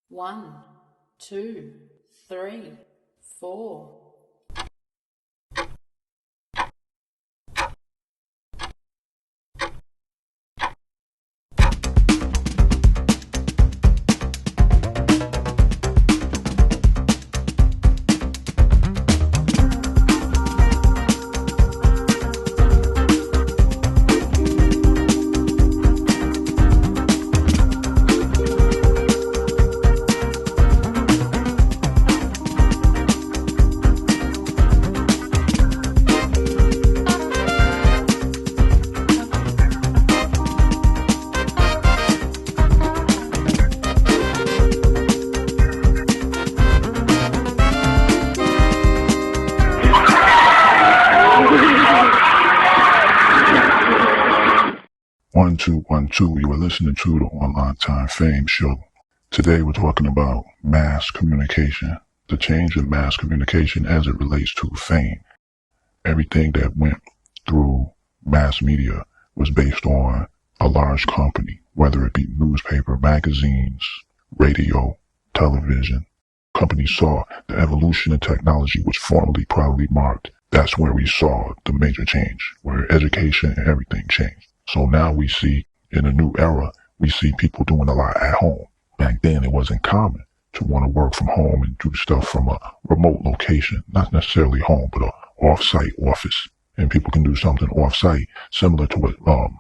1, 2, 3, 4. 1, 2, 1, 2. You are listening to the Online Time Fame Show. Today we're talking about mass communication, the change in mass communication as it relates to fame. Everything that went through mass media was based on a large company, whether it be newspaper, magazines, radio, television. Companies saw the evolution in technology, which formerly probably marked. That's where we saw the major change, where education and everything changed. So now we see, in a new era, we see people doing a lot at home. Back then, it wasn't common to want to work from home and do stuff from a remote location, not necessarily home, but an off-site office. And people can do something off-site similar to what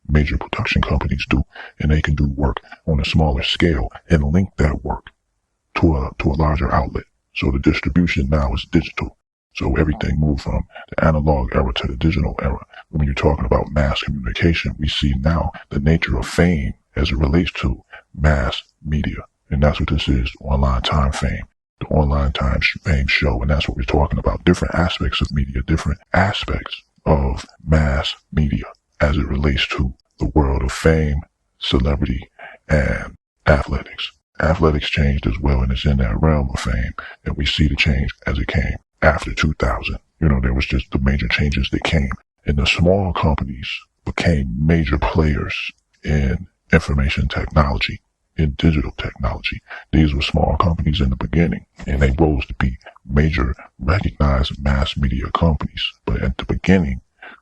major production companies do, and they can do work on a smaller scale and link that work to a larger outlet. So the distribution now is digital. So everything moved from the analog era to the digital era. When you're talking about mass communication, we see now the nature of fame as it relates to mass media. And that's what this is, Online Time Fame, the Online Time Fame Show. And that's what we're talking about, different aspects of media, different aspects of mass media as it relates to the world of fame, celebrity, and athletics. Athletics changed as well, and it's in that realm of fame. And we see the change as it came after 2000. There was just the major changes that came. And the small companies became major players in information technology, in digital technology. These were small companies in the beginning, and they rose to be major recognized mass media companies. But at the beginning,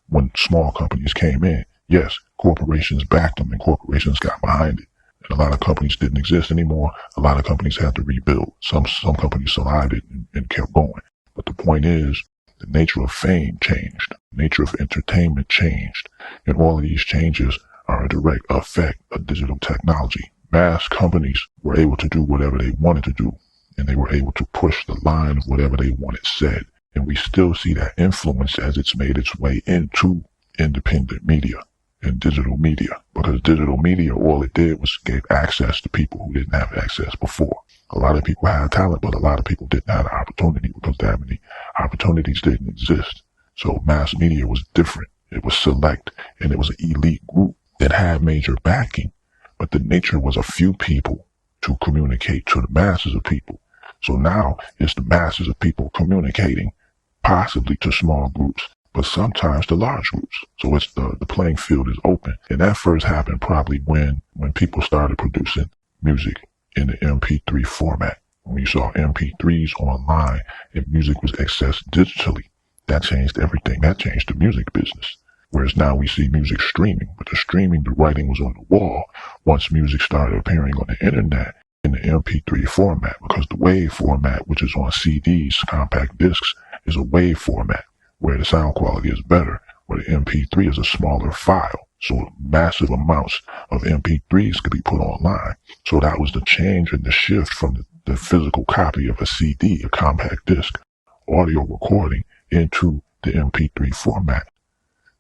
when small companies came in, yes, corporations backed them and corporations got behind it. And a lot of companies didn't exist anymore. A lot of companies had to rebuild. Some companies survived it and kept going. But the point is, the nature of fame changed. The nature of entertainment changed. And all of these changes are a direct effect of digital technology. Mass companies were able to do whatever they wanted to do, and they were able to push the line of whatever they wanted said. And we still see that influence as it's made its way into independent media and digital media. Because digital media, all it did was gave access to people who didn't have access before. A lot of people had talent, but a lot of people didn't have the opportunity because that many opportunities didn't exist. So mass media was different. It was select, and it was an elite group that had major backing. But the nature was a few people to communicate to the masses of people. So now it's the masses of people communicating possibly to small groups, but sometimes to large groups. So it's the playing field is open. And that first happened probably when people started producing music in the MP3 format. When you saw MP3s online and music was accessed digitally, that changed everything. That changed the music business. Whereas now we see music streaming, but the streaming, the writing was on the wall once music started appearing on the internet in the MP3 format, because the WAV format, which is on CDs, compact discs, is a WAV format where the sound quality is better, where the MP3 is a smaller file. So massive amounts of MP3s could be put online. So that was the change and the shift from the physical copy of a CD, a compact disc, audio recording, into the MP3 format.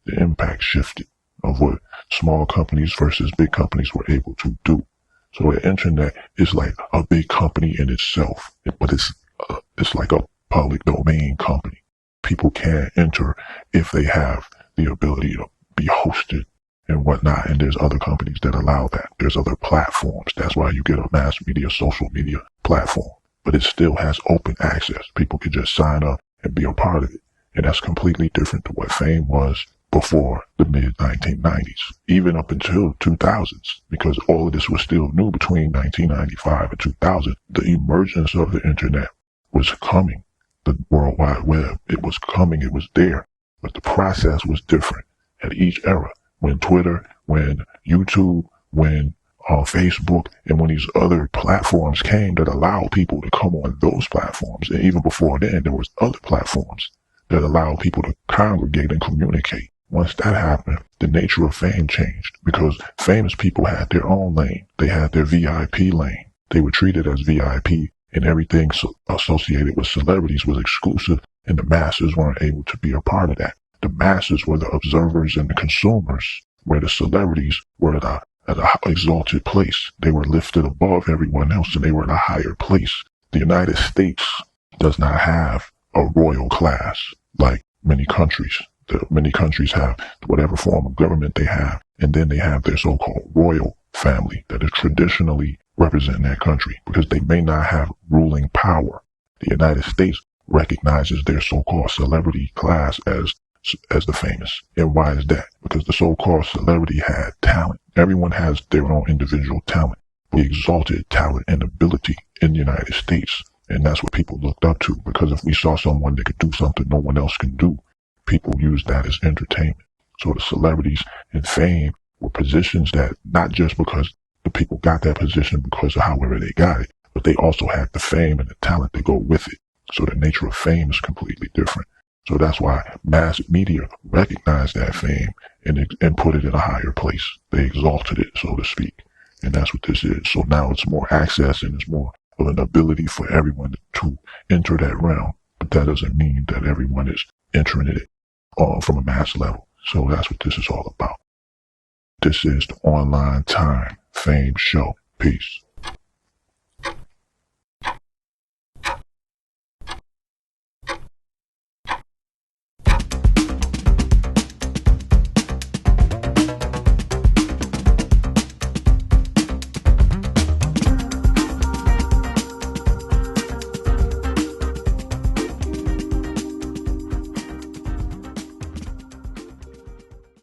The impact shifted of what small companies versus big companies were able to do. So the internet is like a big company in itself, but it's like a public domain company. People can't enter if they have the ability to be hosted and whatnot. And there's other companies that allow that. There's other platforms. That's why you get a mass media, social media platform. But it still has open access. People can just sign up and be a part of it. And that's completely different to what fame was before the mid-1990s, even up until 2000s, because all of this was still new between 1995 and 2000. The emergence of the internet was coming. The World Wide Web, it was coming, it was there, but the process was different at each era. When Twitter, when YouTube, when Facebook, and when these other platforms came that allowed people to come on those platforms, and even before then, there was other platforms that allowed people to congregate and communicate. Once that happened, the nature of fame changed because famous people had their own lane. They had their VIP lane. They were treated as VIP, and everything associated with celebrities was exclusive, and the masses weren't able to be a part of that. The masses were the observers and the consumers, where the celebrities were at an exalted place. They were lifted above everyone else, and they were in a higher place. The United States does not have a royal class like many countries. Many countries have whatever form of government they have, and then they have their so-called royal family that is traditionally representing that country because they may not have ruling power. The United States recognizes their so-called celebrity class as the famous. And why is that? Because the so-called celebrity had talent. Everyone has their own individual talent. We exalted talent and ability in the United States, and that's what people looked up to, because if we saw someone that could do something no one else can do, people used that as entertainment. So the celebrities and fame were positions that not just because the people got that position because of however they got it, but they also had the fame and the talent to go with it. So the nature of fame is completely different. So that's why mass media recognized that fame and put it in a higher place. They exalted it, so to speak. And that's what this is. So now it's more access and it's more of an ability for everyone to enter that realm. But that doesn't mean that everyone is entering it from a mass level. So that's what this is all about. This is the Online Time Fame Show. Peace.